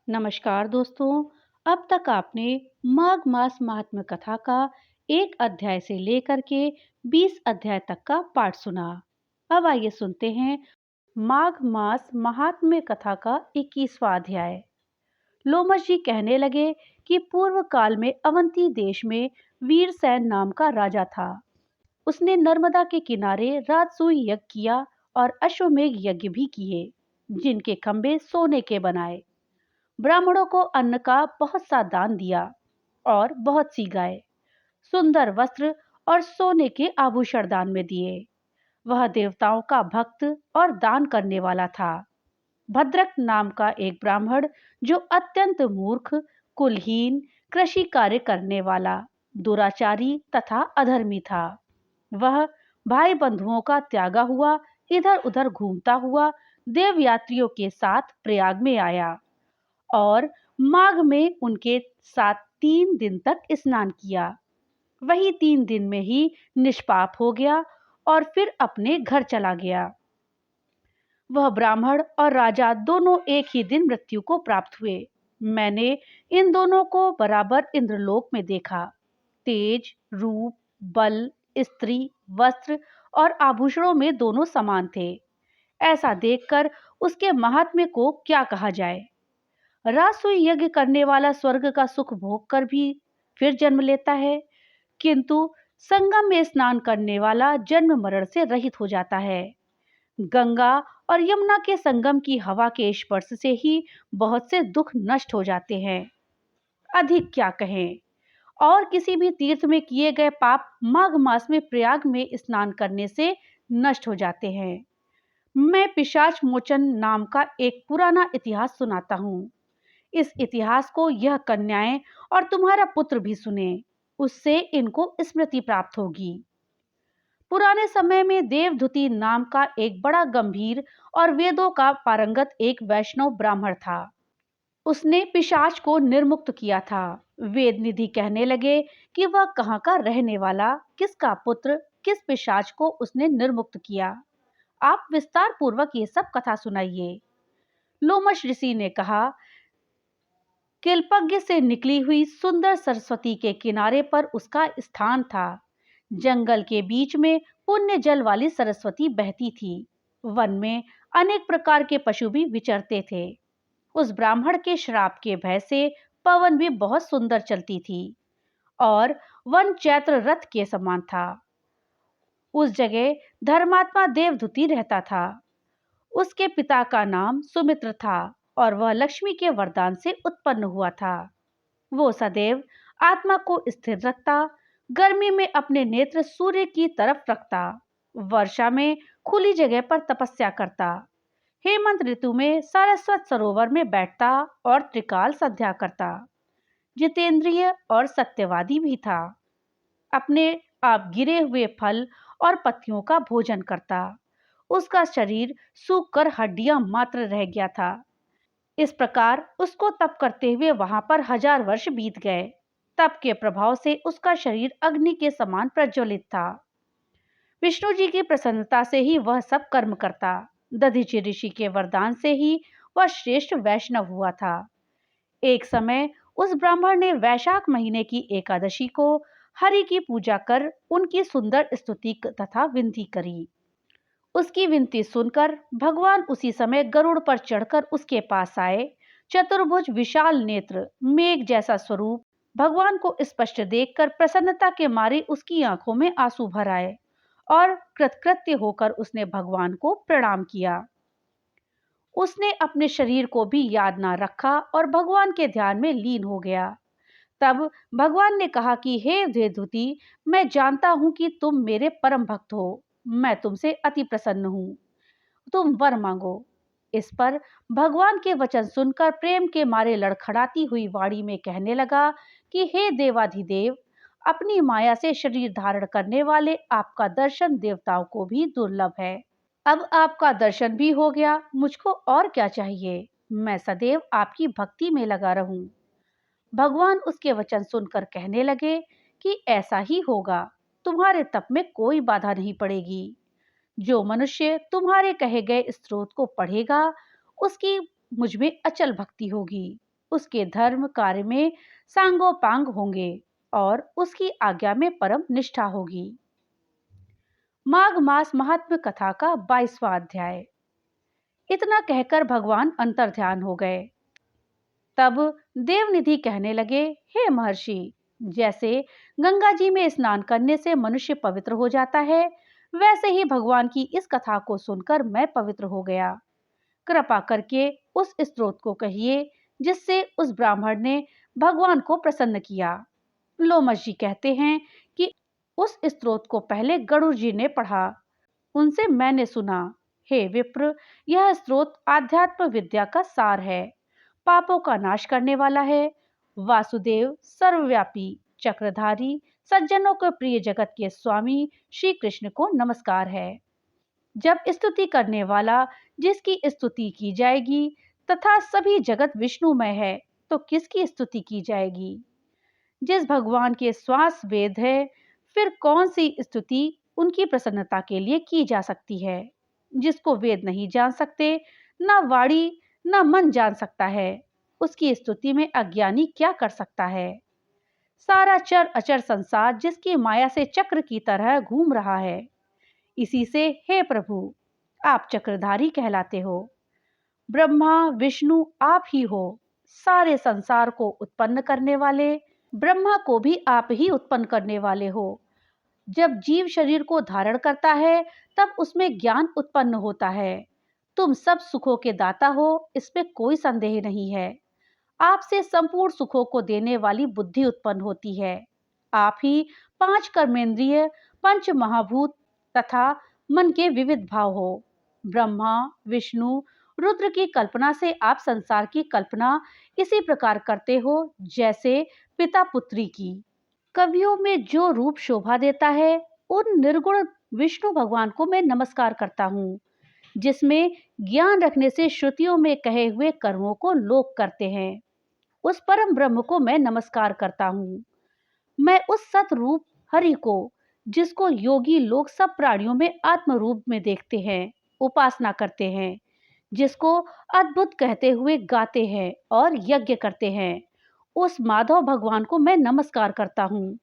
नमस्कार दोस्तों। अब तक आपने माघ मास महात्म्य कथा का एक अध्याय से लेकर के 20 अध्याय तक का पाठ सुना। अब आइए सुनते हैं माघ मास महात्म्य कथा का 21वां अध्याय। लोमश जी कहने लगे कि पूर्व काल में अवंती देश में वीरसेन नाम का राजा था। उसने नर्मदा के किनारे राजसूय यज्ञ किया और अश्वमेघ यज्ञ भी किए, जिनके खंभे सोने के बनाए। ब्राह्मणों को अन्न का बहुत सा दान दिया और बहुत सी गाय, सुंदर वस्त्र और सोने के आभूषण दान में दिए। वह देवताओं का भक्त और दान करने वाला था। भद्रक नाम का एक ब्राह्मण, जो अत्यंत मूर्ख, कुलहीन, कृषि कार्य करने वाला, दुराचारी तथा अधर्मी था। वह भाई बंधुओं का त्यागा हुआ इधर उधर घूमता हुआ देव यात्रियों के साथ प्रयाग में आया और माघ में उनके साथ 3 दिन तक स्नान किया। वही 3 दिन में ही निष्पाप हो गया और फिर अपने घर चला गया। वह ब्राह्मण और राजा दोनों एक ही दिन मृत्यु को प्राप्त हुए। मैंने इन दोनों को बराबर इंद्रलोक में देखा। तेज, रूप, बल, स्त्री, वस्त्र और आभूषणों में दोनों समान थे। ऐसा देखकर उसके महात्म्य को क्या कहा जाए। राजसूय यज्ञ करने वाला स्वर्ग का सुख भोग कर भी फिर जन्म लेता है, किंतु संगम में स्नान करने वाला जन्म मरण से रहित हो जाता है। गंगा और यमुना के संगम की हवा के स्पर्श से ही बहुत से दुख नष्ट हो जाते हैं। अधिक क्या कहें। और किसी भी तीर्थ में किए गए पाप माघ मास में प्रयाग में स्नान करने से नष्ट हो जाते हैं। मैं पिशाच मोचन नाम का एक पुराना इतिहास सुनाता हूँ। इस इतिहास को यह कन्याएं और तुम्हारा पुत्र भी सुने, उससे इनको स्मृति प्राप्त होगी। पुराने समय में देवधुति नाम का एक बड़ा गंभीर और वेदों का पारंगत एक वैष्णव ब्राह्मण था। उसने पिशाच को निर्मुक्त किया था। वेद निधि कहने लगे कि वह कहाँ का रहने वाला, किसका पुत्र, किस पिशाच को उसने निर्मुक्त किया। आप विस्तार पूर्वक ये सब कथा सुनाइए। लोमश ऋषि ने कहा, किल्पज्ञ से निकली हुई सुंदर सरस्वती के किनारे पर उसका स्थान था। जंगल के बीच में पुण्य जल वाली सरस्वती बहती थी। वन में अनेक प्रकार के पशु भी विचरते थे। उस ब्राह्मण के श्राप के भय से पवन भी बहुत सुंदर चलती थी और वन चैत्र रथ के समान था। उस जगह धर्मात्मा देवधुति रहता था। उसके पिता का नाम सुमित्र था और वह लक्ष्मी के वरदान से उत्पन्न हुआ था। वो सदैव आत्मा को स्थिर रखता, गर्मी में अपने नेत्र सूर्य की तरफ रखता, वर्षा में खुली जगह पर तपस्या करता, हेमंत ऋतु में सारस्वत सरोवर में बैठता और त्रिकाल संध्या करता। जितेंद्रिय और सत्यवादी भी था। अपने आप गिरे हुए फल और पत्तियों का भोजन करता। उसका शरीर सूखकर हड्डियां मात्र रह गया था। इस प्रकार उसको तप करते हुए वहां पर 1000 वर्ष बीत गए। तप के प्रभाव से उसका शरीर अग्नि के समान प्रज्वलित था। विष्णु जी की प्रसन्नता से ही वह सब कर्म करता। दधीचि ऋषि के वरदान से ही वह श्रेष्ठ वैष्णव हुआ था। एक समय उस ब्राह्मण ने वैशाख महीने की एकादशी को हरि की पूजा कर उनकी सुंदर स्तुति तथा विनती करी। उसकी विनती सुनकर भगवान उसी समय गरुड़ पर चढ़कर उसके पास आए। चतुर्भुज, विशाल नेत्र, मेघ जैसा स्वरूप, भगवान को स्पष्ट देखकर प्रसन्नता के मारे उसकी आंखों में आंसू भर आए और कृतकृत्य होकर उसने भगवान को प्रणाम किया। उसने अपने शरीर को भी याद ना रखा और भगवान के ध्यान में लीन हो गया। तब भगवान ने कहा कि हे देवदूति, मैं जानता हूं कि तुम मेरे परम भक्त हो। मैं तुमसे अति प्रसन्न हूं। तुम वर मांगो। इस पर भगवान के वचन सुनकर प्रेम के मारे लड़खड़ाती हुई वाणी में कहने लगा कि हे देवाधिदेव, अपनी माया से शरीर धारण करने वाले आपका दर्शन देवताओं को भी दुर्लभ है। अब आपका दर्शन भी हो गया, मुझको और क्या चाहिए। मैं सदैव आपकी भक्ति में लगा रहूं। भगवान उसके वचन सुनकर कहने लगे कि ऐसा ही होगा। तुम्हारे तप में कोई बाधा नहीं पड़ेगी। जो मनुष्य तुम्हारे कहे गए स्त्रोत को पढ़ेगा, उसकी मुझ में अचल भक्ति होगी। उसके धर्म कार्य में सांगोपांग होंगे और उसकी आज्ञा में परम निष्ठा होगी। माघ मास महात्म्य कथा का 22वां अध्याय। इतना कहकर भगवान अंतर्ध्यान हो गए। तब देवनिधि कहने लगे, हे महर्षि, जैसे गंगा जी में स्नान करने से मनुष्य पवित्र हो जाता है, वैसे ही भगवान की इस कथा को सुनकर मैं पवित्र हो गया। कृपा करके उस स्तोत्र को कहिए जिससे उस ब्राह्मण ने भगवान को प्रसन्न किया। लोमश जी कहते हैं कि उस स्तोत्र को पहले गरुड़ जी ने पढ़ा, उनसे मैंने सुना। हे विप्र, यह स्तोत्र आध्यात्म विद्या का सार है, पापों का नाश करने वाला है। वासुदेव, सर्वव्यापी, चक्रधारी, सज्जनों के प्रिय जगत के स्वामी श्री कृष्ण को नमस्कार है। जब स्तुति करने वाला जिसकी स्तुति की जाएगी तथा सभी जगत विष्णुमय है, तो किसकी स्तुति की जाएगी? जिस भगवान के श्वास वेद है, फिर कौन सी स्तुति उनकी प्रसन्नता के लिए की जा सकती है? जिसको वेद नहीं जान सकते, न वाणी न मन जान सकता है, उसकी स्तुति में अज्ञानी क्या कर सकता है? सारा चर अचर संसार जिसकी माया से चक्र की तरह घूम रहा है, इसी से हे प्रभु, आप चक्रधारी कहलाते हो। ब्रह्मा विष्णु आप ही हो, सारे संसार को उत्पन्न करने वाले। ब्रह्मा को भी आप ही उत्पन्न करने वाले हो। जब जीव शरीर को धारण करता है, तब उसमें ज्ञान उत्पन्न होता है। तुम सब सुखों के दाता हो, इसमें कोई संदेह नहीं है। आपसे संपूर्ण सुखों को देने वाली बुद्धि उत्पन्न होती है। आप ही 5 कर्मेंद्रिय, पंच महाभूत तथा मन के विविध भाव हो। ब्रह्मा विष्णु रुद्र की कल्पना से आप संसार की कल्पना इसी प्रकार करते हो जैसे पिता पुत्री की। कवियों में जो रूप शोभा देता है, उन निर्गुण विष्णु भगवान को मैं नमस्कार करता हूँ, जिसमें ज्ञान रखने से श्रुतियों में कहे हुए कर्मों को लोग करते हैं। उस परम ब्रह्म को मैं नमस्कार करता हूँ। मैं उस सत रूप हरि को, जिसको योगी लोग सब प्राणियों में आत्म रूप में देखते हैं, उपासना करते हैं, जिसको अद्भुत कहते हुए गाते हैं और यज्ञ करते हैं, उस माधव भगवान को मैं नमस्कार करता हूँ।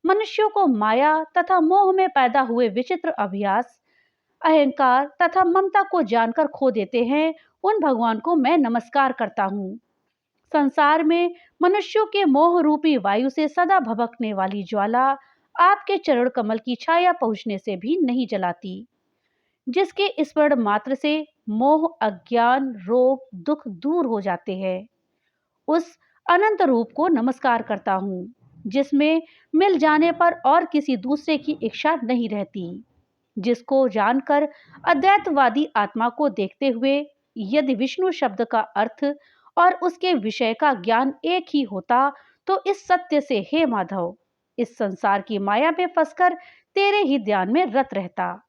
मनुष्यों को माया तथा मोह में पैदा हुए विचित्र अभ्यास, अहंकार तथा ममता को जानकर खो देते हैं, उन भगवान को मैं नमस्कार करता हूँ। संसार में मनुष्यों के मोह रूपी वायु से सदा भभकने वाली ज्वाला आपके चरण कमल की छाया पहुंचने से भी नहीं जलाती, जिसके स्मरण मात्र से मोह अज्ञान रोग दुख दूर हो जाते हैं। उस अनंत रूप को नमस्कार करता हूँ, जिसमें मिल जाने पर और किसी दूसरे की इच्छा नहीं रहती, जिसको जानकर अद्वैतवादी आत्मा को देखते हुए यदि विष्णु शब्द का अर्थ और उसके विषय का ज्ञान एक ही होता, तो इस सत्य से हे माधव, इस संसार की माया में फंसकर तेरे ही ध्यान में रत रहता।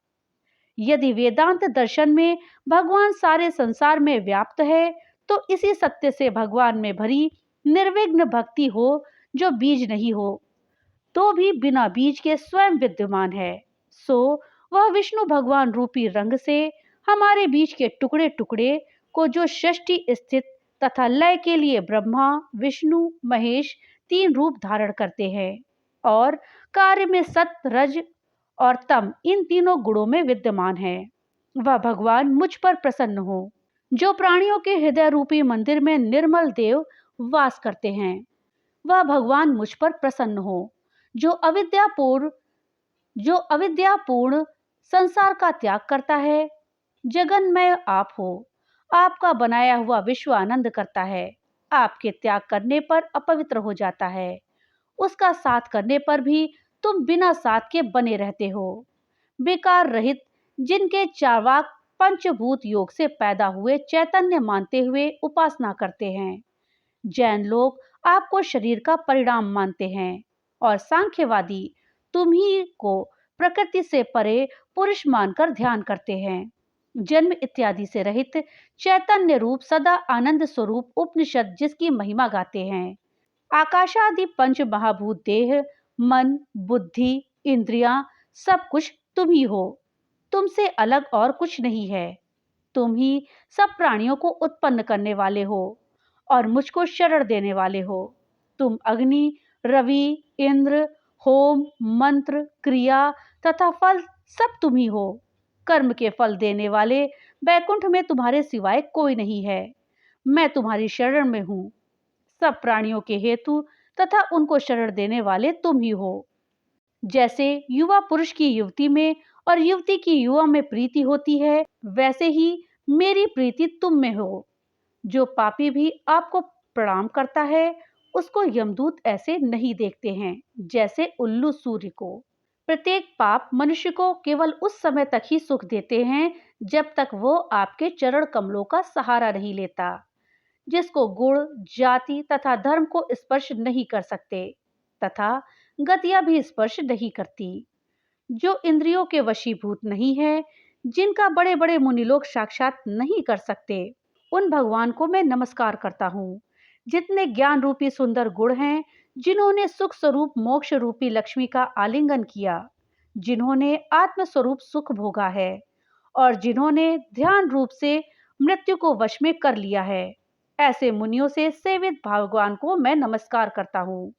यदि वेदांत दर्शन में भगवान सारे संसार में व्याप्त है, तो इसी सत्य से भगवान में भरी निर्विघ्न भक्ति हो, जो बीज नहीं हो तो भी बिना बीज के स्वयं विद्यमान है, सो वह विष्णु भगवान रूपी रंग से हमारे बीच के टुकड़े टुकड़े को, जो षष्ठी स्थित तथा लय के लिए ब्रह्मा विष्णु महेश 3 रूप धारण करते हैं और कार्य में सत रज और तम इन तीनों गुणों में विद्यमान है, वह भगवान मुझ पर प्रसन्न हो। जो प्राणियों के हृदय रूपी मंदिर में निर्मल देव वास करते हैं, वह भगवान मुझ पर प्रसन्न हो। जो अविद्यापूर्ण संसार का त्याग करता है, जगन्मय आप हो। आपका बनाया हुआ विश्व आनंद करता है, आपके त्याग करने पर अपवित्र हो जाता है, उसका साथ करने पर भी तुम बिना साथ के बने रहते हो। बेकार रहित जिनके चार्वाक पंचभूत योग से पैदा हुए चैतन्य मानते हुए उपासना करते हैं, जैन लोग आपको शरीर का परिणाम मानते हैं और सांख्यवादी तुम्ही को प्रकृति से परे पुरुष मानकर ध्यान करते हैं। जन्म इत्यादि से रहित चैतन्य रूप सदा आनंद स्वरूप उपनिषद जिसकी महिमा गाते हैं। आकाशादि पंच महाभूत देह मन बुद्धि इंद्रियां सब कुछ तुम ही हो, तुमसे अलग और कुछ नहीं है। तुम ही सब प्राणियों को उत्पन्न करने वाले हो और मुझको शरण देने वाले हो। तुम अग्नि, रवि, इंद्र, होम, मंत्र, क्रिया तथा फल सब तुम ही हो। कर्म के फल देने वाले बैकुंठ में तुम्हारे सिवाय कोई नहीं है। मैं तुम्हारी शरण में हूँ। सब प्राणियों के हेतु तथा उनको शरण देने वाले तुम ही हो। जैसे युवा पुरुष की युवती में और युवती की युवा में प्रीति होती है, वैसे ही मेरी प्रीति तुम में हो। जो पापी भी आपको प्रणाम करता है, उसको यमदूत ऐसे नहीं देखते हैं जैसे उल्लू सूर्य को। प्रत्येक पाप मनुष्य को केवल उस समय तक ही सुख देते हैं जब तक वो आपके चरण कमलों का सहारा नहीं लेता, जिसको गुण, जाति तथा धर्म को स्पर्श नहीं कर सकते तथा गतियां भी स्पर्श नहीं करती, जो इंद्रियों के वशीभूत नहीं है, जिनका बड़े बड़े मुनि लोग साक्षात नहीं कर सकते, उन भगवान को मैं नमस्कार करता हूँ। जितने ज्ञान रूपी सुंदर गुण हैं, जिन्होंने सुख स्वरूप मोक्ष रूपी लक्ष्मी का आलिंगन किया, जिन्होंने आत्म स्वरूप सुख भोगा है और जिन्होंने ध्यान रूप से मृत्यु को वश में कर लिया है, ऐसे मुनियों से सेवित भगवान को मैं नमस्कार करता हूँ।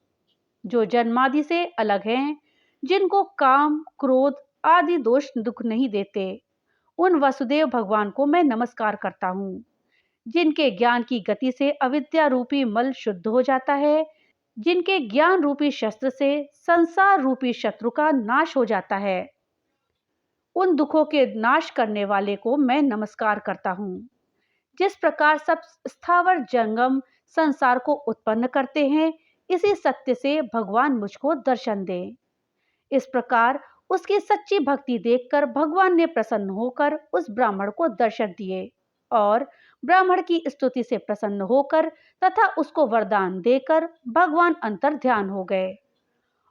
जो जन्मादि से अलग हैं, जिनको काम, क्रोध आदि दोष दुख नहीं देते, उन वसुदेव भगवान को मैं नमस्कार करता हूँ। जिनके ज्ञान की गति से अविद्या रूपी मल शुद्ध हो जाता है, जिनके ज्ञान रूपी शस्त्र से संसार रूपी शत्रु का नाश हो जाता है, उन दुखों के नाश करने वाले को मैं नमस्कार करता हूँ। जिस प्रकार सब स्थावर जंगम संसार को उत्पन्न करते हैं, इसी सत्य से भगवान मुझको दर्शन दे। इस प्रकार उसकी सच्ची भक्ति देखकर भगवान ने प्रसन्न होकर उस ब्राह्मण को दर्शन दिए और ब्राह्मण की स्तुति से प्रसन्न होकर तथा उसको वरदान देकर भगवान अंतर ध्यान हो गए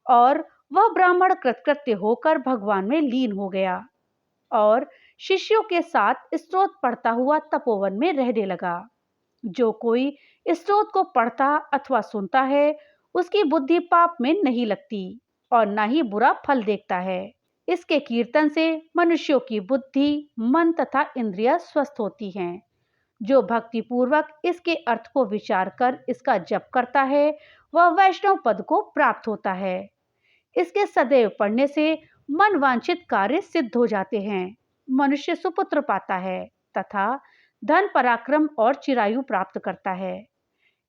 और वह ब्राह्मण कृतकृत्य होकर भगवान में लीन हो गया और शिष्यों के साथ स्तोत्र पढ़ता हुआ तपोवन में रहने लगा। जो कोई स्तोत्र को पढ़ता अथवा सुनता है, उसकी बुद्धि पाप में नहीं लगती और न ही बुरा फल देखता है। इसके कीर्तन से मनुष्यों की बुद्धि, मन तथा इंद्रियां स्वस्थ होती हैं। जो भक्ति पूर्वक इसके अर्थ को विचार कर इसका जप करता है, वह वैष्णव पद को प्राप्त होता है। इसके सदैव पढ़ने से मन वांछित कार्य सिद्ध हो जाते हैं। मनुष्य सुपुत्र पाता है तथा धन, पराक्रम और चिरायु प्राप्त करता है।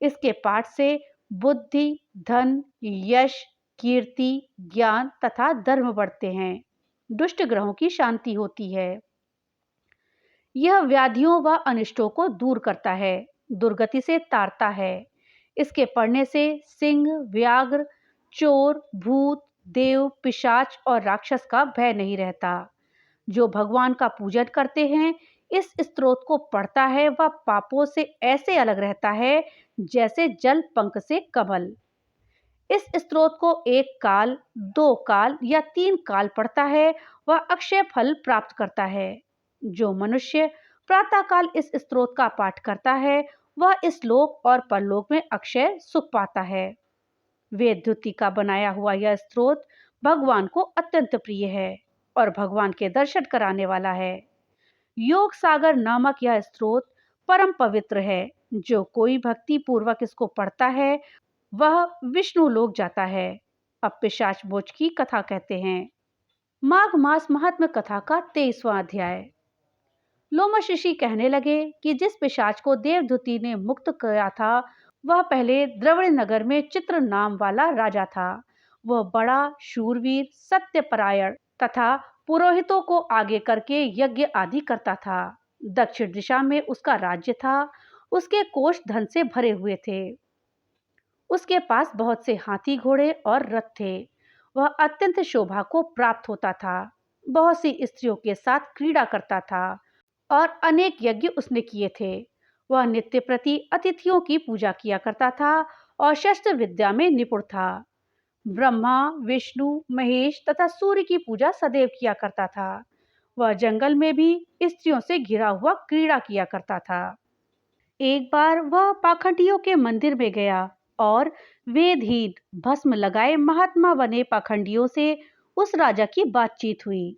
इसके पाठ से बुद्धि, धन, यश, कीर्ति, ज्ञान तथा धर्म बढ़ते हैं। दुष्ट ग्रहों की शांति होती है। यह व्याधियों व अनिष्टों को दूर करता है, दुर्गति से तारता है। इसके पढ़ने से सिंह, व्याघ्र, चोर, भूत, देव, पिशाच और राक्षस का भय नहीं रहता। जो भगवान का पूजन करते हैं, इस स्तोत्र को पढ़ता है, वह पापों से ऐसे अलग रहता है जैसे जल पंख से कमल। इस स्तोत्र को एक काल, दो काल या तीन काल पढ़ता है, वह अक्षय फल प्राप्त करता है। जो मनुष्य प्रातः काल इस स्तोत्र का पाठ करता है, वह इस लोक और परलोक में अक्षय सुख पाता है। वेदद्युति का बनाया हुआ यह स्तोत्र भगवान को अत्यंत प्रिय है और भगवान के दर्शन कराने वाला है। योग सागर नामक यह स्तोत्र परम पवित्र है। जो कोई भक्ति पूर्वक इसको पढ़ता है, वह विष्णु लोक जाता है। अब पिशाच मोक्ष की कथा कहते हैं। माघ मास महात्म्य कथा का 23वां अध्याय। लोमश ऋषि कहने लगे कि जिस पिशाच को देवदूति ने मुक्त किया था, वह पहले द्रविड़ नगर में चित्र नाम वाला राजा था। वह बड़ा शूरवीर, सत्यपरायण तथा पुरोहितों को आगे करके यज्ञ आदि करता था। दक्षिण दिशा में उसका राज्य था। उसके कोष धन से भरे हुए थे। उसके पास बहुत से हाथी, घोड़े और रथ थे। वह अत्यंत शोभा को प्राप्त होता था। बहुत सी स्त्रियों के साथ क्रीड़ा करता था और अनेक यज्ञ उसने किए थे। वह नित्य प्रति अतिथियों की पूजा किया करता था और शस्त्र विद्या में निपुण था। ब्रह्मा, विष्णु, महेश तथा सूर्य की पूजा सदैव किया करता था। वह जंगल में भी स्त्रियों से घिरा हुआ क्रीड़ा किया करता था। एक बार वह पाखंडियों के मंदिर में गया और वेदहीन, भस्म लगाए महात्मा बने पाखंडियों से उस राजा की बातचीत हुई।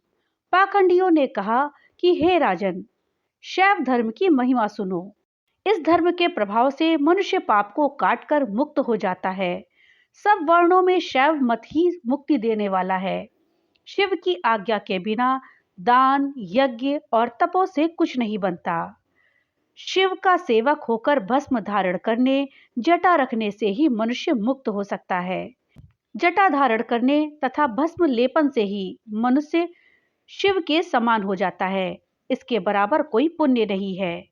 पाखंडियों ने कहा कि हे राजन, शैव धर्म की महिमा सुनो। इस धर्म के प्रभाव से मनुष्य पाप को काटकर मुक्त हो जाता है। सब वर्णों में शैव मत ही मुक्ति देने वाला है। शिव की आज्ञा के बिना दान, यज्ञ और तपों से कुछ नहीं बनता। शिव का सेवक होकर भस्म धारण करने, जटा रखने से ही मनुष्य मुक्त हो सकता है। जटा धारण करने तथा भस्म लेपन से ही मनुष्य शिव के समान हो जाता है। इसके बराबर कोई पुण्य नहीं है।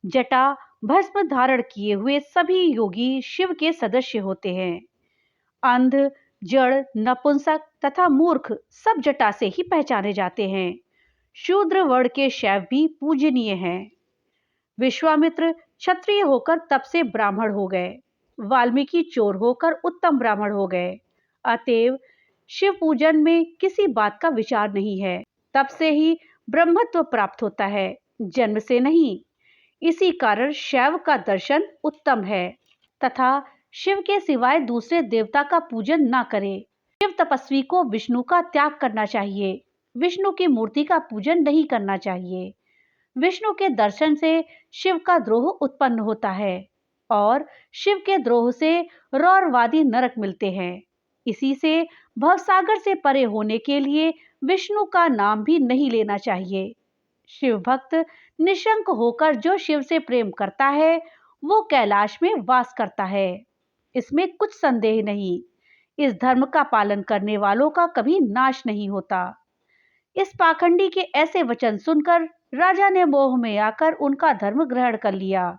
जटा भस्म धारण किए हुए सभी योगी शिव के सदस्य होते हैं। अंध, जड़, नपुंसक तथा मूर्ख सब जटा से ही पहचाने जाते हैं। शूद्र वर्ण के शैव भी पूजनीय हैं। विश्वामित्र क्षत्रिय होकर तप से ब्राह्मण हो गए। वाल्मीकि चोर होकर उत्तम ब्राह्मण हो गए। अतएव शिव पूजन में किसी बात का विचार नहीं है। तब से ही ब्रह्मत्व प्राप्त होता है, जन्म से नहीं। इसी कारण शैव का दर्शन उत्तम है तथा शिव के सिवाय दूसरे देवता का पूजन न करे। शिव तपस्वी को विष्णु का त्याग करना चाहिए। विष्णु की मूर्ति का पूजन नहीं करना चाहिए। विष्णु के दर्शन से शिव का द्रोह उत्पन्न होता है और शिव के द्रोह से रौरवादी नरक मिलते हैं। इसी से भवसागर से परे होने के लिए विष्णु का नाम भी नहीं लेना चाहिए। शिव भक्त निशंक होकर जो शिव से प्रेम करता है वो कैलाश में वास करता है, इसमें कुछ संदेह नहीं। इस धर्म का पालन करने वालों का कभी नाश नहीं होता। इस पाखंडी के ऐसे वचन सुनकर राजा ने मोह में आकर उनका धर्म ग्रहण कर लिया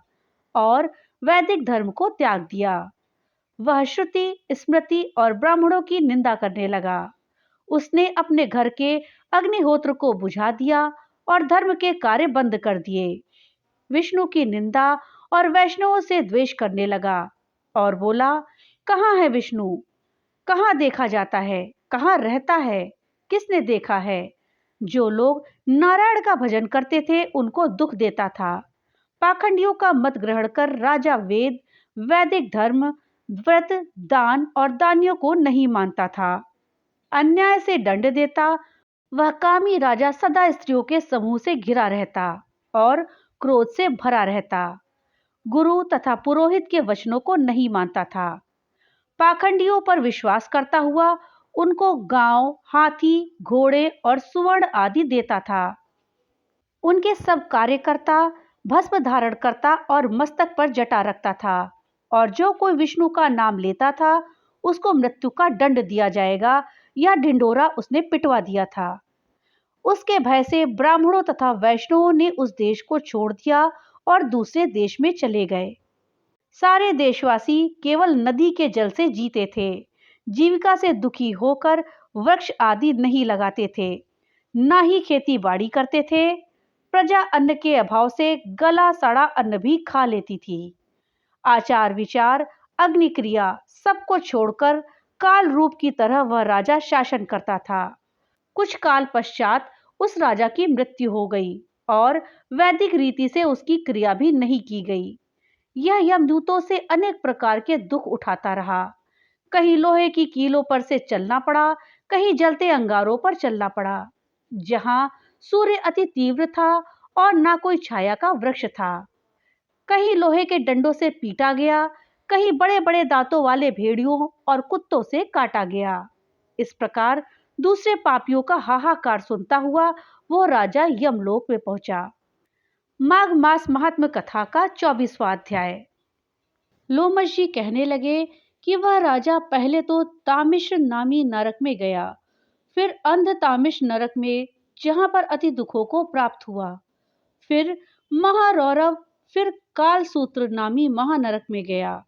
और वैदिक धर्म को त्याग दिया। वह श्रुति, स्मृति और ब्राह्मणों की निंदा करने लगा। उसने अपने घर के अग्निहोत्र को बुझा दिया और धर्म के कार्य बंद कर दिए। विष्णु की निंदा और वैष्णवों से द्वेष करने लगा और बोला, कहाँ है विष्णु? कहाँ देखा जाता है? कहाँ रहता है? किसने देखा है? जो लोग नारायण का भजन करते थे उनको दुख देता था। पाखंडियों का मत ग्रहण कर राजा वेद, वैदिक धर्म, व्रत, दान और दानियों को नहीं मानता था। अन्याय से दंड देता। वह कामी राजा सदा स्त्रियों के समूह से घिरा रहता और क्रोध से भरा रहता। गुरु तथा पुरोहित के वचनों को नहीं मानता था। पाखंडियों पर विश्वास करता हुआ उनको गांव, हाथी, घोड़े और सुवर्ण आदि देता था। उनके सब कार्यकर्ता भस्म धारण करता और मस्तक पर जटा रखता था और जो कोई विष्णु का नाम लेता था उसको मृत्यु का दंड दिया जाएगा या ढिंडोरा उसने पिटवा दिया था। उसके भय से ब्राह्मणों तथा वैष्णवों ने उस देश को छोड़ दिया और दूसरे देश में चले गए। सारे देशवासी केवल नदी के जल से जीते थे। जीविका से दुखी होकर वृक्ष आदि नहीं लगाते थे, ना ही खेती बाड़ी करते थे। प्रजा अन्न के अभाव से गला सड़ा अन्न भी खा लेती थी। आचार विचार, अग्नि क्रिया सबको छोड़कर काल रूप की तरह वह राजा शासन करता था। कुछ काल पश्चात उस राजा की मृत्यु हो गई और वैदिक रीति से उसकी क्रिया भी नहीं की गई। यह यमदूतों से अनेक प्रकार के दुख उठाता रहा। कहीं लोहे की कीलों पर से चलना पड़ा, कहीं जलते अंगारों पर चलना पड़ा। जहां सूर्य अति तीव्र था और ना कोई छाया का वृक्ष था, कहीं लोहे के डंडों से पीटा गया, कहीं बड़े बड़े दांतों वाले भेड़ियों और कुत्तों से काटा गया। इस प्रकार दूसरे पापियों का हाहाकार सुनता हुआ वो राजा यमलोक में पहुंचा। माघ मास महात्म कथा का 24वां अध्याय। लोमश जी कहने लगे कि वह राजा पहले तो तामिश्र नामी नरक में गया, फिर अंध तामिश नरक में जहां पर अति दुखों को प्राप्त हुआ, फिर महारौरव, फिर कालसूत्र नामी महानरक में गया,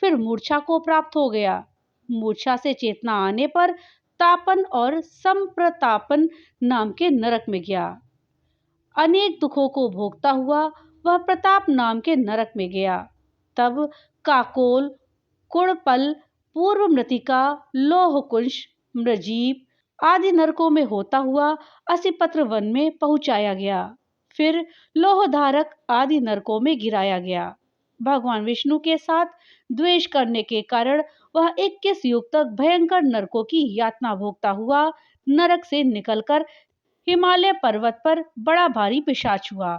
फिर मूर्छा को प्राप्त हो गया। मूर्छा से चेतना आने पर तापन और संप्रतापन नाम के नरक में गया। अनेक दुखों को भोगता हुआ वह प्रताप नाम के नरक में गया। तब काकोल, कुड़पल, पूर्व मृतिका, लोहकुंश, मृजीप आदि नरकों में होता हुआ असिपत्र वन में पहुंचाया गया। फिर लोहधारक आदि नरकों में गिराया गया। भगवान विष्णु के साथ द्वेष करने के कारण वह 21 युग तक भयंकर नरकों की यातना भोगता हुआ नरक से निकलकर हिमालय पर्वत पर बड़ा भारी पिशाच हुआ।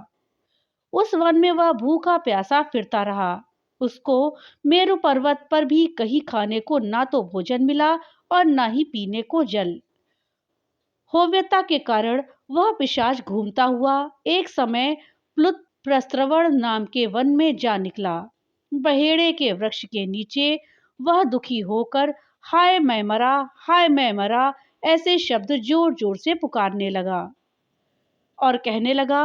उस वन में वह भूखा प्यासा फिरता रहा। उसको मेरु पर्वत पर भी कहीं खाने को ना तो भोजन मिला और ना ही पीने को जल। होव्यता के कारण वह पिशाच घूमता हुआ एक समय प्लुत प्रस्रवण नाम के वन में जा निकला। बहेड़े के वृक्ष के नीचे वह दुखी होकर हाय मैं मरा ऐसे शब्द जोर जोर से पुकारने लगा और कहने लगा,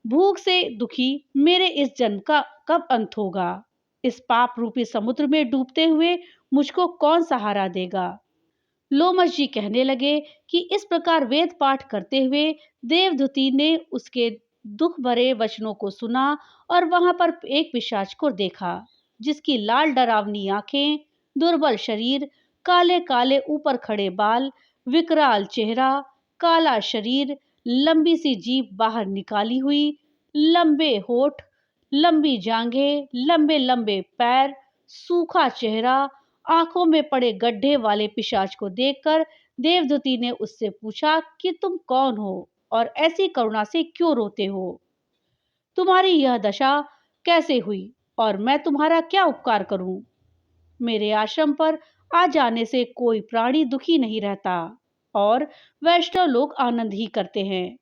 भूख से दुखी मेरे इस जन्म का कब अंत होगा? इस पाप रूपी समुद्र में डूबते हुए मुझको कौन सहारा देगा? लोमश जी कहने लगे कि इस प्रकार वेद पाठ करते हुए देवदूती ने उसके दुख भरे वचनों को सुना और वहां पर एक पिशाच को देखा, जिसकी लाल डरावनी आंखें, दुर्बल शरीर, काले काले ऊपर खड़े बाल, विकराल चेहरा, काला शरीर, लंबी सी जीभ बाहर निकाली हुई, लंबे होठ, लंबी जांघें, लंबे लंबे पैर, सूखा चेहरा, आंखों में पड़े गड्ढे वाले पिशाच को देखकर देवदूती ने उससे पूछा कि तुम कौन हो और ऐसी करुणा से क्यों रोते हो? तुम्हारी यह दशा कैसे हुई और मैं तुम्हारा क्या उपकार करूं? मेरे आश्रम पर आ जाने से कोई प्राणी दुखी नहीं रहता और वैष्णव लोग आनंद ही करते हैं।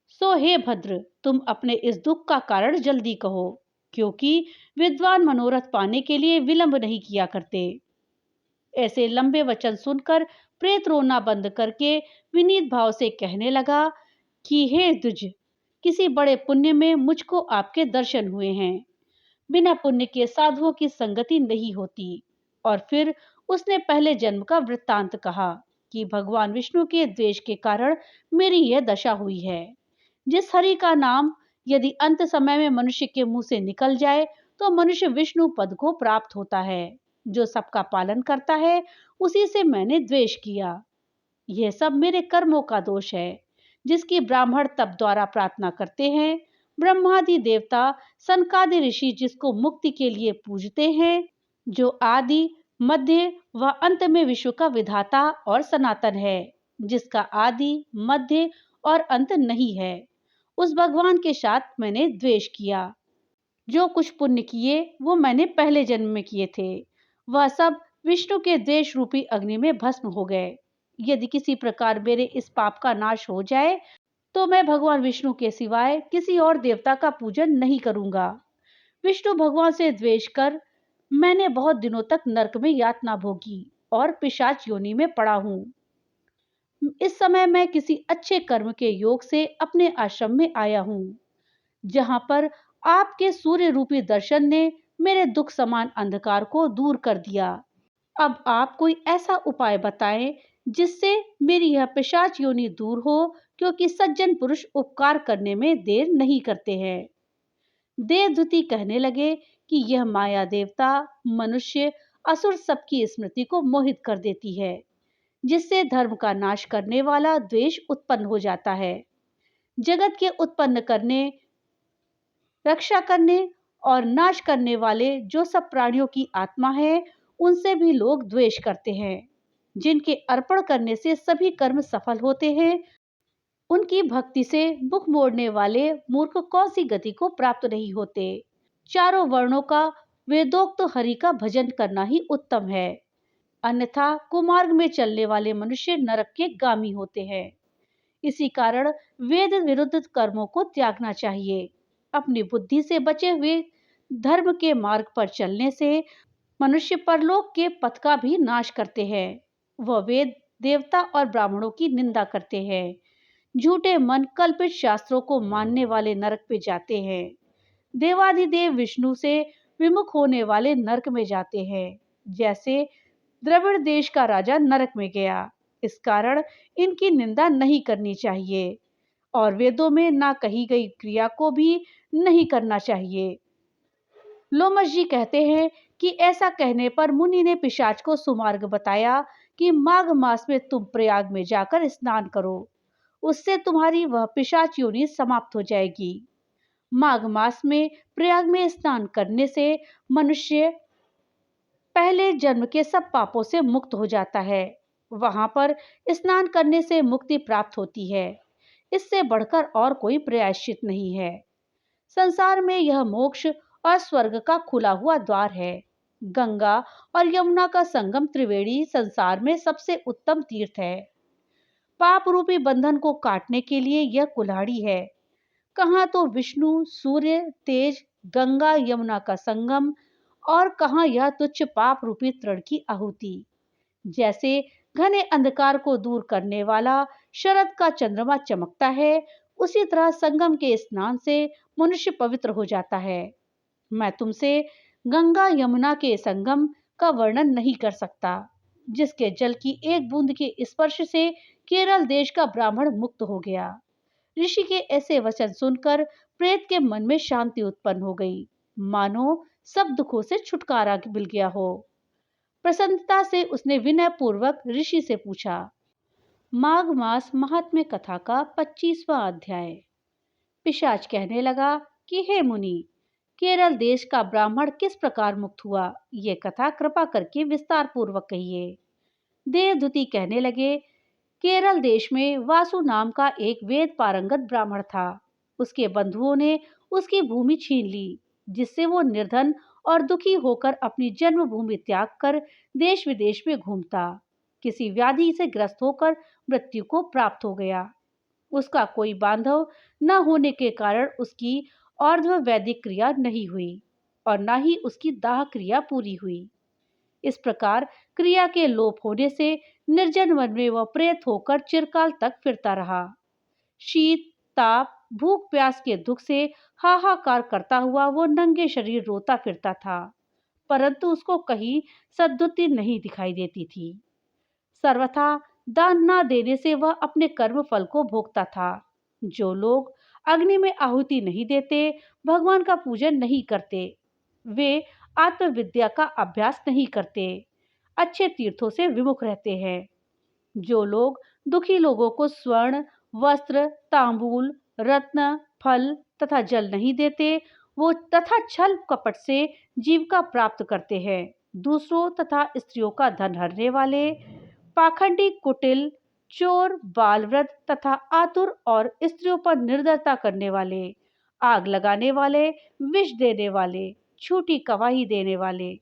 सो हे भद्र, तुम अपने इस दुख का कारण जल्दी कहो, क्योंकि विद्वान मनोरथ पाने के लिए विलंब नहीं किया करते। ऐसे लंबे वचन सुनकर प्रेत रोना बंद करके विनीत भाव से कहने लगा कि हे द्विज, किसी बड़े पुण्य में मुझको आपके दर्शन हुए हैं। बिना पुण्य के साधुओं की संगति नहीं होती। और फिर उसने पहले जन्म का वृत्तांत कहा कि भगवान विष्णु के द्वेष के कारण मेरी यह दशा हुई है। जिस हरि का नाम यदि अंत समय में मनुष्य के मुंह से निकल जाए तो मनुष्य विष्णु पद को प्राप्त होता है। जो सबका पालन करता है उसी से मैंने द्वेष किया। यह सब मेरे कर्मों का दोष है, जिसकी ब्राह्मण तप द्वारा प्रार्थना करते हैं। ब्रह्मादि देवता, सनकादि ऋषि जिसको मुक्ति के लिए पूजते हैं, जो आदि, मध्य व अंत में विश्व का विधाता और सनातन है, जिसका आदि, मध्य और अंत नहीं है, उस भगवान के साथ मैंने द्वेष किया। जो कुछ पुण्य किए वो मैंने पहले जन्म में किए थे, वह सब विष्णु के द्वेष रूपी अग्नि में भस्म हो गए। यदि किसी प्रकार मेरे इस पाप का नाश हो जाए तो मैं भगवान विष्णु के सिवाय किसी और देवता का पूजन नहीं करूंगा। विष्णु भगवान से द्वेष कर मैंने बहुत दिनों तक नरक में यातना भोगी और पिशाच योनि में पड़ा हूँ। इस समय मैं किसी अच्छे कर्म के योग से अपने आश्रम में आया हूँ, जहां पर आपके सूर्य रूपी दर्शन ने मेरे दुख समान अंधकार को दूर कर दिया। अब आप कोई ऐसा उपाय बताएं जिससे मेरी यह पिशाच योनि दूर हो, क्योंकि सज्जन पुरुष उपकार करने में देर नहीं करते हैं। देवदूती कहने लगे कि यह माया देवता, मनुष्य, असुर सबकी स्मृति को मोहित कर देती है, जिससे धर्म का नाश करने वाला द्वेष उत्पन्न हो जाता है। जगत के उत्पन्न करने, रक्षा करने और नाश करने वाले जो सब प्राणियों की आत्मा है, उनसे भी लोग द्वेष करते हैं। जिनके अर्पण करने से सभी कर्म सफल होते हैं, उनकी भक्ति से मुख मोड़ने वाले मूर्ख कौन सी गति को प्राप्त नहीं होते। चारों वर्णों का वेदोक्त हरि का भजन करना ही उत्तम है, अन्यथा कुमार्ग में चलने वाले मनुष्य नरक के गामी होते हैं। इसी कारण वेद विरुद्ध कर्मों को त्यागना चाहिए। अपनी बुद्धि से बचे हुए धर्म के मार्ग पर चलने से मनुष्य परलोक के पथ का भी नाश करते हैं। वह वेद, देवता और ब्राह्मणों की निंदा करते हैं। झूठे मन कल्पित शास्त्रों को मानने वाले नरक पे जाते हैं। देवाधिदेव विष्णु से विमुख होने वाले नरक में जाते हैं, जैसे द्रविड़ देश का राजा नरक में गया। इस कारण इनकी निंदा नहीं करनी चाहिए और वेदों में ना कही गई क्रिया को भी नहीं करना चाहिए। लोमश जी कहते हैं कि ऐसा कहने पर मुनि ने पिशाच को सुमार्ग बताया कि माघ मास में तुम प्रयाग में जाकर स्नान करो, उससे तुम्हारी वह पिशाच योनि समाप्त हो जाएगी। माघ मास में प्रयाग में स्नान करने से मनुष्य पहले जन्म के सब पापों से मुक्त हो जाता है। वहां पर स्नान करने से मुक्ति प्राप्त होती है। इससे बढ़कर और कोई प्रायश्चित नहीं है। संसार में यह मोक्ष और स्वर्ग का खुला हुआ द्वार है। गंगा और यमुना का संगम त्रिवेणी संसार में सबसे उत्तम तीर्थ है। पाप रूपी बंधन को काटने के लिए यह कुल्हाड़ी है। कहाँ तो विष्णु, सूर्य, तेज, गंगा यमुना का संगम, और कहाँ यह तुच्छ पाप रूपी तृण की आहुति। जैसे घने अंधकार को दूर करने वाला शरद का चंद्रमा चमकता है, उसी तरह संगम के स्नान से मनुष्य पवित्र हो जाता है। मैं तुमसे गंगा यमुना के संगम का वर्णन नहीं कर सकता, जिसके जल की एक बूंद के स्पर्श से केरल देश का ब्राह्मण मुक्त हो गया। ऋषि के ऐसे वचन सुनकर प्रेत के मन में शांति उत्पन्न हो गई, मानो सब दुखों से छुटकारा मिल गया हो। प्रसन्नता से उसने विनय पूर्वक ऋषि से पूछा। माघ मास महात्म्य कथा का 25वां अध्याय। पिशाच कहने लगा कि हे मुनि, केरल देश का ब्राह्मण किस प्रकार मुक्त हुआ, ये कथा कृपा करके विस्तार पूर्वक कहिए। देवदूति कहने लगे, केरल देश में वासु नाम का एक वेद पारंगत ब्राह्मण था। उसके बंधुओं ने उसकी भूमि छीन ली, जिससे वो निर्धन और दुखी होकर अपनी जन्मभूमि त्याग कर देश विदेश में घूमता। किसी व्याधि से ग्रस्त होकर मृत्यु को प्राप्त हो गया। उसका कोई बांधव न होने के कारण उसकी अर्ध वैदिक क्रिया नहीं हुई और न ही उसकी दाह क्रिया पूरी हुई। इस प्रकार क्रिया के लोप होने से निर्जन वन में वह प्रेत होकर चिरकाल तक फिरता रहा। शीत, ताप, भूख प्यास के दुख से हाहाकार करता हुआ वो नंगे शरीर रोता फिरता था, परंतु उसको कहीं सद्बुद्धि नहीं दिखाई देती थी। सर्वथा दान न देने से वह अपने कर्म फल को भोगता था। जो लोग अग्नि में आहुति नहीं देते, भगवान का पूजन नहीं करते, वे आत्मविद्या का अभ्यास नहीं करते, अच्छे तीर्थों से विमुख रहते हैं। जो लोग दुखी लोगों को स्वर्ण, वस्त्र, तांबूल, रत्न, फल तथा जल नहीं देते, वो तथा छल कपट से जीविका प्राप्त करते हैं। दूसरों तथा स्त्रियों का धन हरने वाले, पाखंडी, कुटिल, चोर, बालवृद्ध तथा आतुर और स्त्रियों पर निर्दयता करने वाले, आग लगाने वाले, विष देने वाले, झूठी गवाही देने वाले,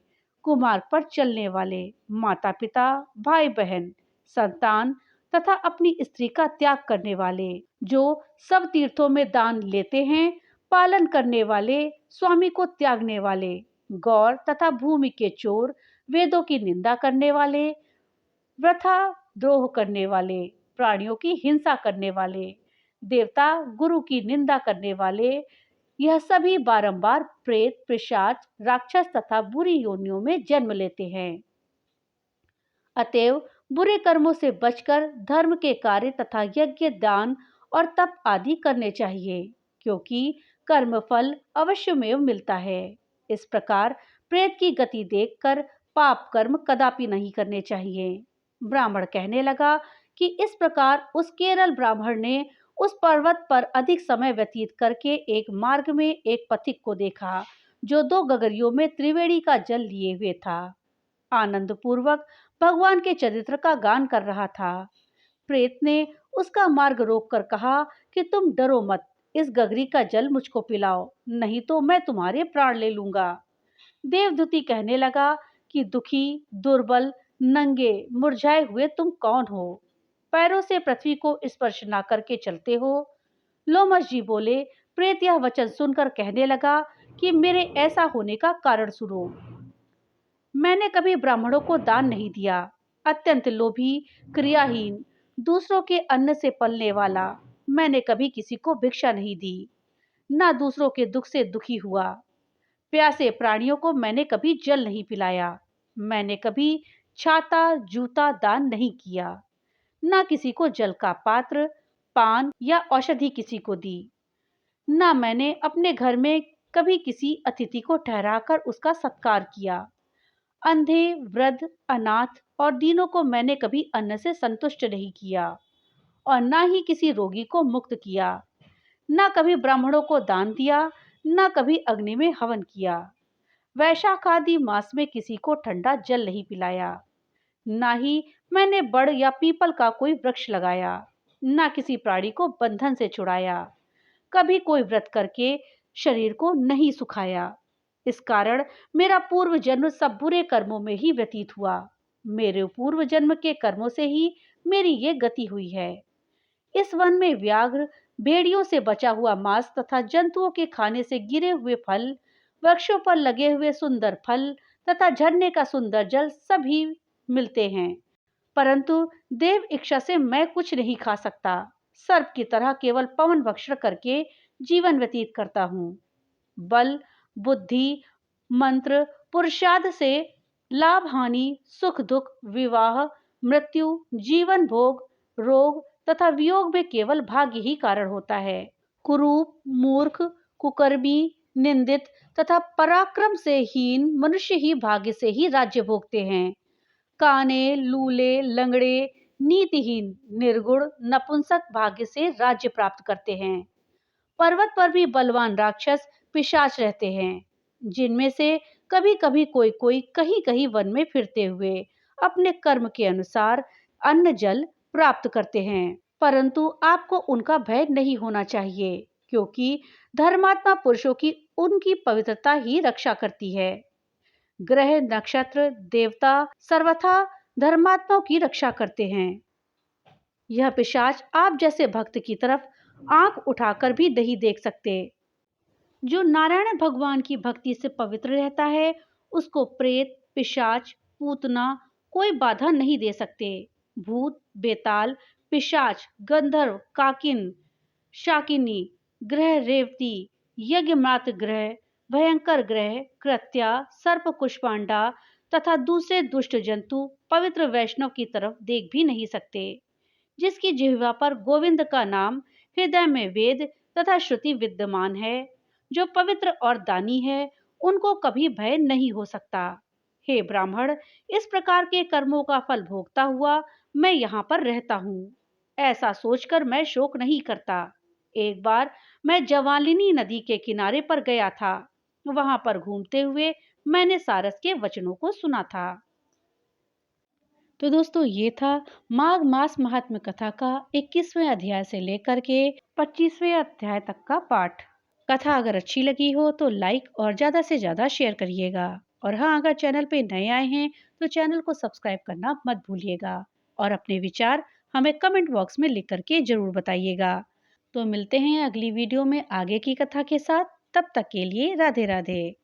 कुमार्ग पर चलने वाले, माता पिता, भाई बहन, संतान तथा अपनी स्त्री का त्याग करने वाले, जो सब तीर्थों में दान लेते हैं, पालन करने वाले, स्वामी को त्यागने वाले, गौर तथा भूमि के चोर, वेदों की निंदा करने वाले, वृथा द्रोह करने वाले, प्राणियों की हिंसा करने वाले, देवता गुरु की निंदा करने वाले, यह सभी बारंबार प्रेत, पिशाच, राक्षस तथा बुरी योनियों में जन्म लेते हैं। अतएव बुरे कर्मों से बचकर धर्म के कार्य तथा यज्ञ, दान और तप आदि करने चाहिए, क्योंकि कर्म फल अवश्यमेव मिलता है। इस प्रकार प्रेत की गति देखकर पाप कर्म कदापि नहीं करने चाहिए। ब्राह्मण कहने लगा कि इस प्रकार उस केरल ब्राह्मण ने उस पर्वत पर अधिक समय व्यतीत करके एक मार्ग में एक पथिक को देखा, जो 2 गगरियों में त्रिवेणी का जल लिए हुए था। आनंद पूर्वक भगवान के चरित्र का गान कर रहा था। प्रेत ने उसका मार्ग रोककर कहा कि तुम डरो मत, इस गगरी का जल मुझको पिलाओ, नहीं तो मैं तुम्हारे प्राण ले लूंगा। देवदूती कहने लगा कि दुखी, दुर्बल, नंगे, मुरझाए हुए तुम कौन हो? पैरों से पृथ्वी को स्पर्श ना करके चलते हो। लोमश जी बोले, प्रेत यह वचन सुनकर कहने लगा कि मेरे ऐसा होने का कारण सुनो। मैंने कभी ब्राह्मणों को दान नहीं दिया, अत्यंत लोभी, क्रियाहीन, दूसरों के अन्न से पलने वाला। मैंने कभी किसी को भिक्षा नहीं दी, ना दूसरों के दुख से दुखी हुआ। प्यासे प्राणियों को मैंने कभी जल नहीं पिलाया। मैंने कभी छाता, जूता दान नहीं किया, ना किसी को जल का पात्र, पान या औषधि किसी को दी। ना मैंने अपने घर में कभी किसी अतिथि को ठहराकर उसका सत्कार किया। अंधे, वृद्ध, अनाथ और दीनों को मैंने कभी अन्न से संतुष्ट नहीं किया और ना ही किसी रोगी को मुक्त किया। ना कभी ब्राह्मणों को दान दिया, ना कभी अग्नि में हवन किया। वैशाख आदि मास में किसी को ठंडा जल नहीं पिलाया। ना ही मैंने बड़ या पीपल का कोई वृक्ष लगाया, ना किसी प्राणी को बंधन से छुड़ाया। कभी कोई व्रत करके शरीर को नहीं सुखाया। इस कारण मेरा पूर्व जन्म सब बुरे कर्मों में ही व्यतीत हुआ। मेरे पूर्व जन्म के कर्मों से ही मेरी ये गति हुई है। इस वन में व्याघ्र, भेड़ियों से बचा हुआ मांस तथा जंतुओं के खाने से गिरे हुए फल, वृक्षों पर लगे हुए सुंदर फल तथा झरने का सुंदर जल सभी मिलते हैं। परंतु देव इच्छा से मैं कुछ नहीं खा सकता। सर्प की तरह केवल पवन भक्षण करके जीवन व्यतीत करता हूँ। बल, बुद्धि, मंत्र, पुरुषार्थ से लाभ हानि, सुख दुख, विवाह, मृत्यु, जीवन भोग, रोग तथा वियोग में केवल भाग्य ही कारण होता है। कुरूप, मूर्ख, कुकर्मी, निंदित तथा पराक्रम से हीन मनुष्य ही भाग्य से ही राज्य भोगते हैं। काने, लूले, लंगड़े, नीतिहीन, निर्गुण, नपुंसक भाग्य से राज्य प्राप्त करते हैं। पर्वत पर भी बलवान राक्षस, पिशाच रहते हैं, जिनमें से कभी-कभी कोई-कोई कहीं-कहीं वन में फिरते हुए अपने कर्म के अनुसार अन्न जल प्राप्त करते हैं। परंतु आपको उनका भय नहीं होना चाहिए, क्योंकि धर्मात्मा पुरुषों की उनकी पवित्रता ही रक्षा करती है। ग्रह, नक्षत्र, देवता सर्वथा धर्मात्माओं की रक्षा करते हैं। यह पिशाच आप जैसे भक्त की तरफ आंख उठाकर भी नहीं देख सकते। जो नारायण भगवान की भक्ति से पवित्र रहता है, उसको प्रेत, पिशाच, पूतना कोई बाधा नहीं दे सकते। भूत, बेताल, पिशाच, गंधर्व, काकिन, शाकिनी, ग्रह रेवती, यज्ञ मात ग्रह, भयंकर ग्रह, कृत्या, सर्प कुष्मांडा तथा दूसरे दुष्ट जंतु पवित्र वैष्णव की तरफ देख भी नहीं सकते। जिसकी जिह्वा पर गोविंद का नाम, हृदय में वेद तथा श्रुति विद्यमान है, जो पवित्र और दानी है, उनको कभी भय नहीं हो सकता। हे ब्राह्मण, इस प्रकार के कर्मों का फल भोगता हुआ मैं यहाँ पर रहता हूँ। ऐसा सोचकर मैं शोक नहीं करता। एक बार मैं जवालिनी नदी के किनारे पर गया था। वहां पर घूमते हुए मैंने सारस के वचनों को सुना था। तो दोस्तों, ये था माघ मास महात्म्य कथा का 21वें अध्याय से लेकर के 25वें अध्याय तक का पाठ। कथा अगर अच्छी लगी हो तो लाइक और ज्यादा से ज्यादा शेयर करिएगा। और हाँ, अगर चैनल पे नए आए हैं तो चैनल को सब्सक्राइब करना मत भूलिएगा। और अपने विचार हमें कमेंट बॉक्स में लिख करके जरूर बताइएगा। तो मिलते हैं अगली वीडियो में आगे की कथा के साथ। तब तक के लिए राधे राधे।